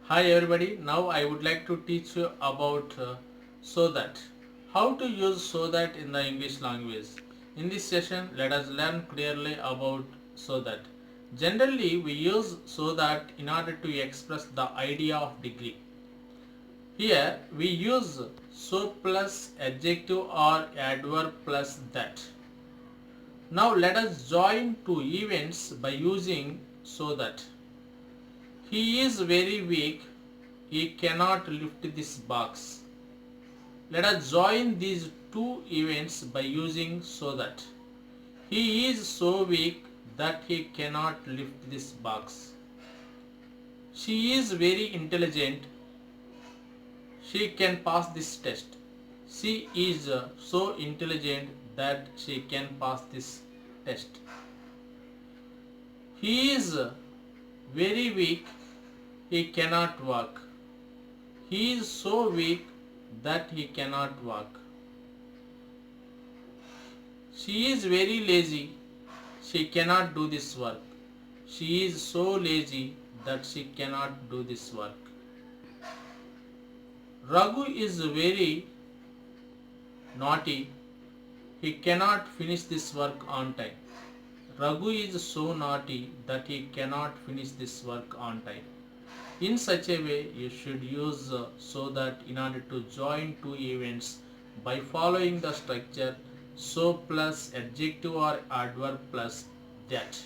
Hi everybody, now I would like to teach you about so that. How to use so that in the English language. In this session, let us learn clearly about so that. Generally, we use so that in order to express the idea of degree. Here, we use so plus adjective or adverb plus that. Now, let us join two events by using so that. He is very weak. He cannot lift this box. Let us join these two events by using so that. He is so weak that he cannot lift this box. She is very intelligent. She can pass this test. She is so intelligent that she can pass this test. He is very weak. He cannot walk. He is so weak that he cannot walk. She is very lazy. She cannot do this work. She is so lazy that she cannot do this work. Raghu is very naughty. He cannot finish this work on time. Raghu is so naughty that he cannot finish this work on time. In such a way, you should use so that in order to join two events by following the structure so plus adjective or adverb plus that.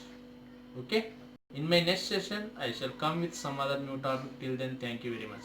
Okay? In my next session, I shall come with some other new topic. Till then, thank you very much.